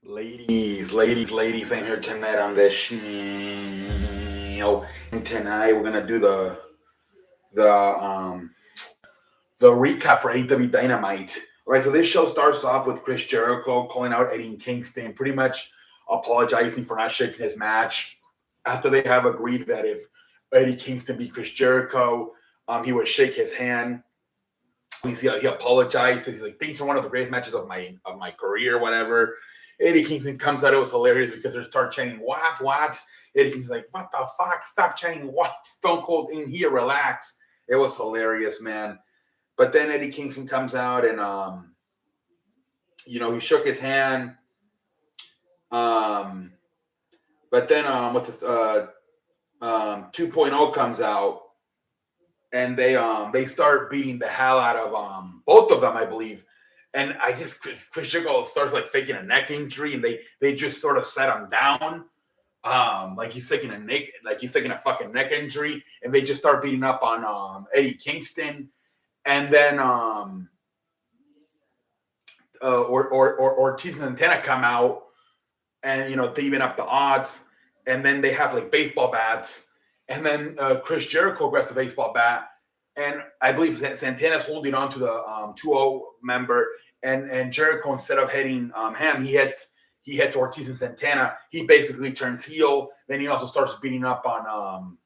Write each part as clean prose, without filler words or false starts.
Ladies, I'm here tonight on this show. And tonight we're gonna do the um the recap for AEW Dynamite. All right, so this show starts off with Chris Jericho calling out Eddie Kingston, pretty much apologizing for not shaking his match after they have agreed that if Eddie Kingston beat Chris Jericho, he would shake his hand. He apologized. He's like, "These are one of the greatest matches of my career, whatever." Eddie Kingston comes out. It was hilarious because they start chanting, "What?" Eddie Kingston's like, "What the fuck? Stop chanting what? Stone Cold in here, relax." It was hilarious, man. But then Eddie Kingston comes out and he shook his hand. Um, but then what this 2.0 comes out and they start beating the hell out of both of them, I believe. And I guess Chris Jericho starts like faking a neck injury, and they just sort of set him down, like he's faking a fucking neck injury, and they just start beating up on Eddie Kingston, and then Ortiz and Santana come out, and they even up the odds, and then they have like baseball bats, and then Chris Jericho grabs the baseball bat, and I believe Santana's holding on to the 2-0 member, and Jericho, instead of hitting him, he hits Ortiz and Santana. He basically turns heel. Then he also starts beating up on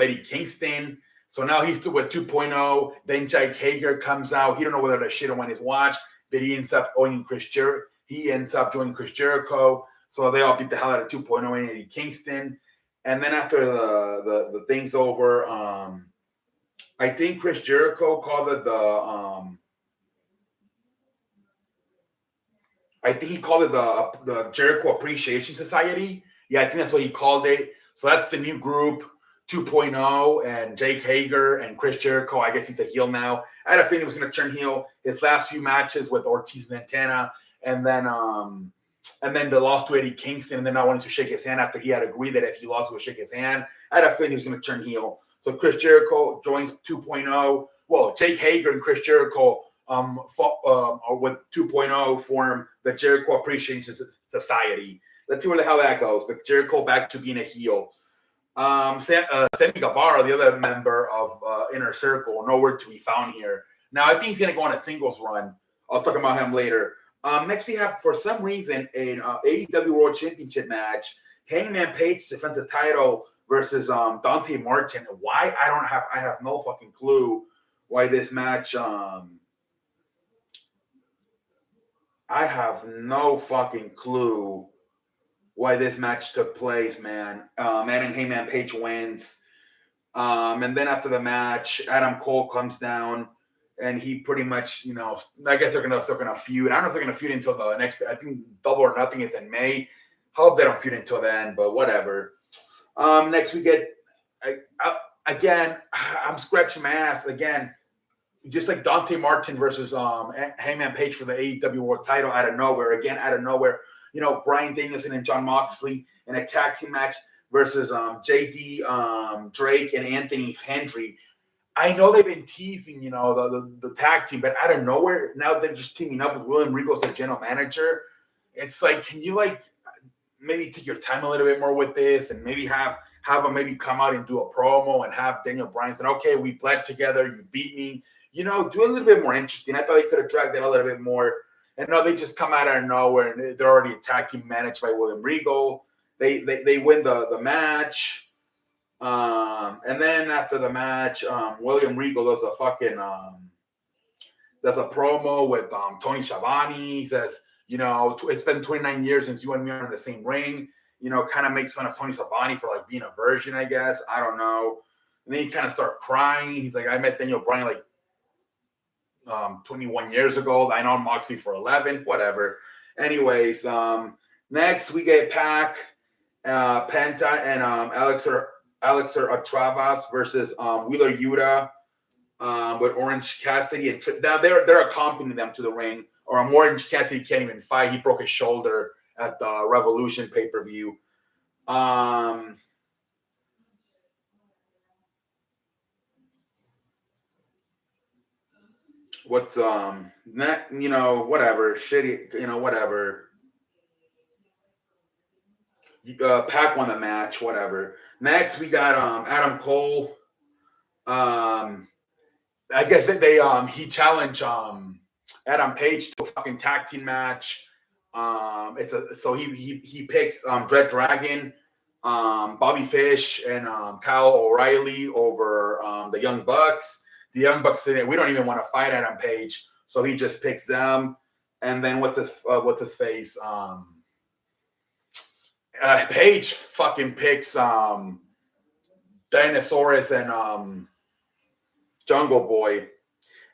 Eddie Kingston. So now he's still with 2.0. Then Jake Hager comes out. He don't know whether to shit on his watch, but he ends up owning Chris Jericho. He ends up joining Chris Jericho. So they all beat the hell out of 2.0 and Eddie Kingston. And then after the thing's over, I think Chris Jericho called it the Jericho Appreciation Society. Yeah, I think that's what he called it. So that's the new group, 2.0, and Jake Hager and Chris Jericho. I guess he's a heel now. I had a feeling he was going to turn heel his last few matches with Ortiz and Santana, and then the loss to Eddie Kingston, and then not wanting to shake his hand after he had agreed that if he lost, he would shake his hand. I had a feeling he was going to turn heel. So Chris Jericho joins 2.0. Well, Jake Hager and Chris Jericho with 2.0 form the Jericho Appreciation Society. Let's see where the hell that goes. But Jericho back to being a heel. Sammy Guevara, the other member of Inner Circle, nowhere to be found here. Now, I think he's going to go on a singles run. I'll talk about him later. Next, we have, for some reason, an AEW World Championship match. Hangman Page defends the title versus Dante Martin. Why? I have no fucking clue why this match. I have no fucking clue why this match took place, man. Adam Hangman Page wins. And then after the match, Adam Cole comes down, and he pretty much, I guess they're still gonna feud. I don't know if they're gonna feud until the next. I think Double or Nothing is in May. Hope they don't feud until then, but whatever. Next we get again. I'm scratching my ass again, just like Dante Martin versus Hangman Page for the AEW World Title out of nowhere. Again, out of nowhere. Bryan Danielson and Jon Moxley in a tag team match versus JD Drake and Anthony Henry. I know they've been teasing, the tag team, but out of nowhere, now they're just teaming up with William Regal as their general manager. It's like, can you maybe take your time a little bit more with this, and maybe have them maybe come out and do a promo and have Daniel Bryan say, "Okay, we bled together, you beat me." Do a little bit more interesting. I thought they could have dragged that a little bit more. And no, they just come out of nowhere, and they're already a tag team managed by William Regal. They win the match. And then after the match, William Regal does a promo with Tony Schiavone. He says, it's been 29 years since you and me are in the same ring. Kind of makes fun of Tony Schiavone for being a virgin, I guess. I don't know. And then he kind of started crying. He's like, I met Daniel Bryan 21 years ago. I know Moxley for 11, whatever. Anyways, next we get Pac, Penta, and Alexer Travas versus Wheeler Yuta with Orange Cassidy. And now they're accompanying them to the ring. Or Orange Cassidy can't even fight. He broke his shoulder at the Revolution pay-per-view. what's not, whatever shitty, whatever. Pac won the match, whatever. Next we got Adam Cole. I guess that they he challenged Adam Page to a fucking tag team match. He picks Dread Dragon, Bobby Fish, and Kyle O'Reilly over the Young Bucks. The Young Bucks say we don't even want to fight Adam Page, so he just picks them. And then what's his face? Page fucking picks Dinosaurus and Jungle Boy.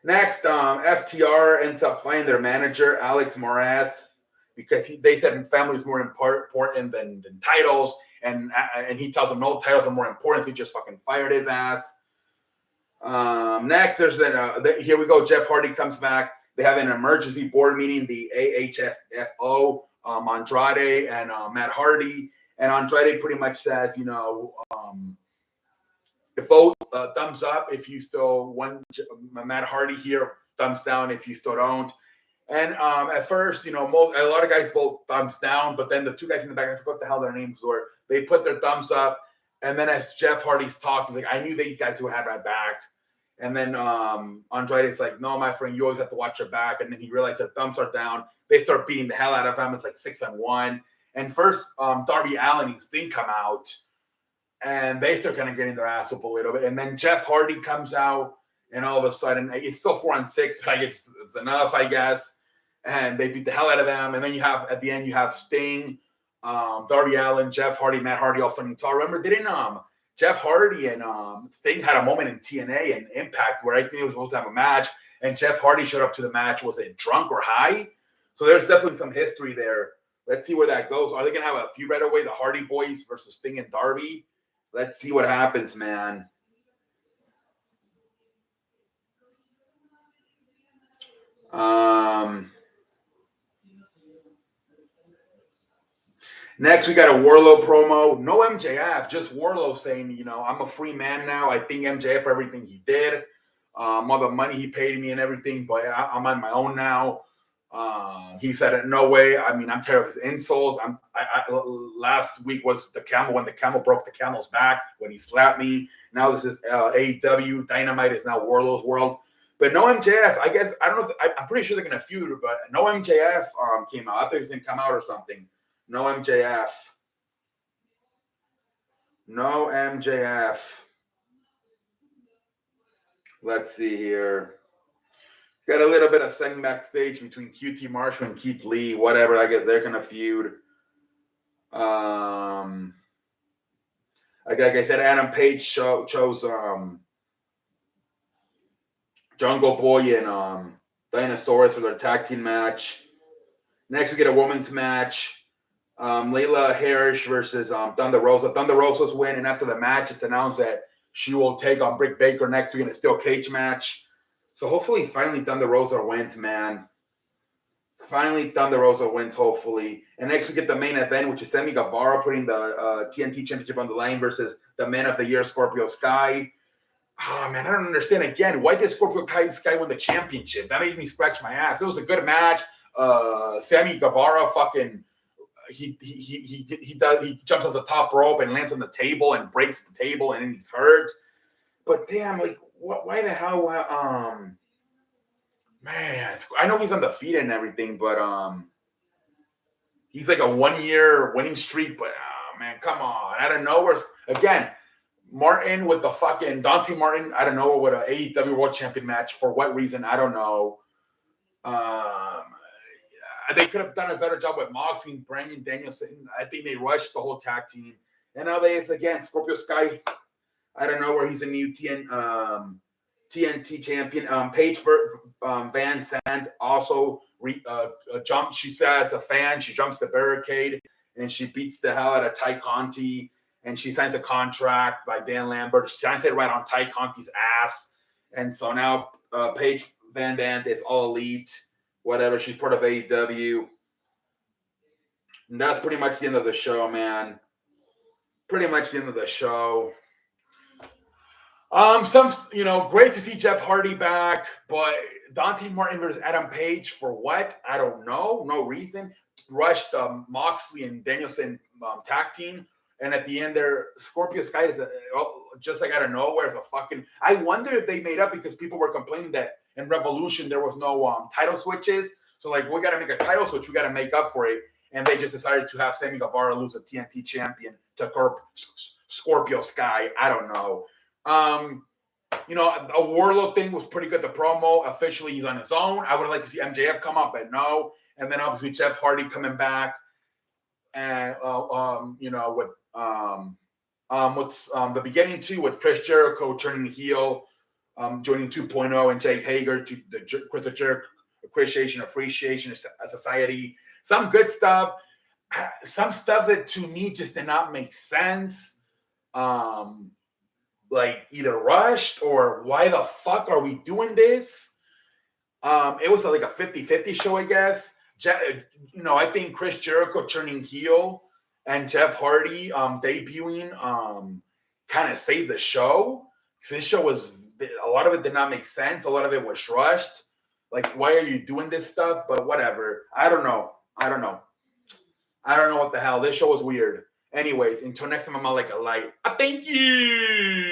Next, FTR ends up playing their manager, Alex Moraes, because they said family is more important than titles. And he tells them no titles are more important. So he just fucking fired his ass. Next, here we go. Jeff Hardy comes back. They have an emergency board meeting, the AHFO, Andrade and Matt Hardy. And Andrade pretty much says, vote thumbs up if you still want Matt Hardy here, thumbs down if you still don't. And at first, a lot of guys vote thumbs down, but then the two guys in the back, I forgot what the hell their names were, they put their thumbs up. And then as Jeff Hardy's talking, he's like, I knew that you guys would have my back. And then Andrade's like, no, my friend, you always have to watch your back. And then he realized their thumbs are down. They start beating the hell out of him. It's like 6-1. And first, Darby Allin and Sting come out. And they start kind of getting their ass up a little bit. And then Jeff Hardy comes out. And all of a sudden, it's still 4-6, but I guess it's enough, I guess. And they beat the hell out of them. And then at the end, you have Sting, Darby Allin, Jeff Hardy, Matt Hardy also on guitar. Remember, didn't Jeff Hardy and Sting had a moment in TNA and Impact where I think it was supposed to have a match, and Jeff Hardy showed up to the match. Was it drunk or high? So there's definitely some history there. Let's see where that goes. Are they going to have a feud right away? The Hardy Boys versus Sting and Darby? Let's see what happens, man. Next, we got a Wardlow promo. No MJF, just Wardlow saying, I'm a free man now. I thank MJF for everything he did, all the money he paid me and everything, but I'm on my own now. He said, no way. I mean, I'm tired of his insults. Last week was the camel, when the camel broke the camel's back, when he slapped me. Now this is AEW. Dynamite is now Wardlow's world. But no MJF, I guess, I don't know. I'm pretty sure they're going to feud, but no MJF came out. I thought he was going to come out or something. No MJF. No MJF. Let's see here. Got a little bit of segment backstage between QT Marshall and Keith Lee. Whatever. I guess they're going to feud. Like I said, Adam Page chose Jungle Boy and Dinosaurus for their tag team match. Next, we get a women's match. Layla Harris versus Thunder Rosa. Thunder Rosa's win, and after the match, it's announced that she will take on Britt Baker next week in a steel cage match. So hopefully, finally, Thunder Rosa wins, man. Finally, Thunder Rosa wins, hopefully. And next, we get the main event, which is Sammy Guevara putting the TNT Championship on the line versus the Man of the Year, Scorpio Sky. Oh, man, I don't understand. Again, why did Scorpio Sky win the championship? That made me scratch my ass. It was a good match. Sammy Guevara fucking... He jumps off the top rope and lands on the table and breaks the table, and then he's hurt. But damn, like, why the hell? Man, I know he's undefeated and everything, but he's like a 1-year winning streak. But man, come on, out of nowhere again. Martin with the fucking Dante Martin out of nowhere with an AEW World Champion match. For what reason? I don't know. They could have done a better job with Moxley and Brandon Danielson. I think they rushed the whole tag team. And now again, Scorpio Sky, I don't know where he's a new TNT champion. Paige Van Sant also jumped. She says a fan. She jumps the barricade and she beats the hell out of Ty Conti. And she signs a contract by Dan Lambert. She signs it right on Ty Conti's ass. And so now Paige Van Dant is all elite. Whatever, she's part of AEW. And that's pretty much the end of the show, man. Pretty much the end of the show. Great to see Jeff Hardy back, but Dante Martin versus Adam Page for what? I don't know. No reason. Rushed Moxley and Danielson tag team. And at the end, there, Scorpio Sky is just like out of nowhere. It's a fucking. I wonder if they made up because people were complaining that in Revolution there was no title switches. So like, we got to make a title switch. We got to make up for it. And they just decided to have Sammy Guevara lose a TNT champion to Scorpio Sky. I don't know. You know, a Warlow thing was pretty good. The promo, officially, he's on his own. I would like to see MJF come up, but no. And then obviously Jeff Hardy coming back, and you know, with what's the beginning too with Chris Jericho turning heel, joining 2.0 and Jake Hager to the Chris Jericho Appreciation Society. Some good stuff. Some stuff that to me just did not make sense. Like either rushed or why the fuck are we doing this? It was like a 50-50 show, I guess. You know, I think Chris Jericho turning heel and Jeff Hardy debuting kind of saved the show. Because this show was, a lot of it did not make sense. A lot of it was rushed. Like, why are you doing this stuff? But whatever. I don't know what the hell. This show was weird. Anyways, until next time, I'm out like a light. Thank you.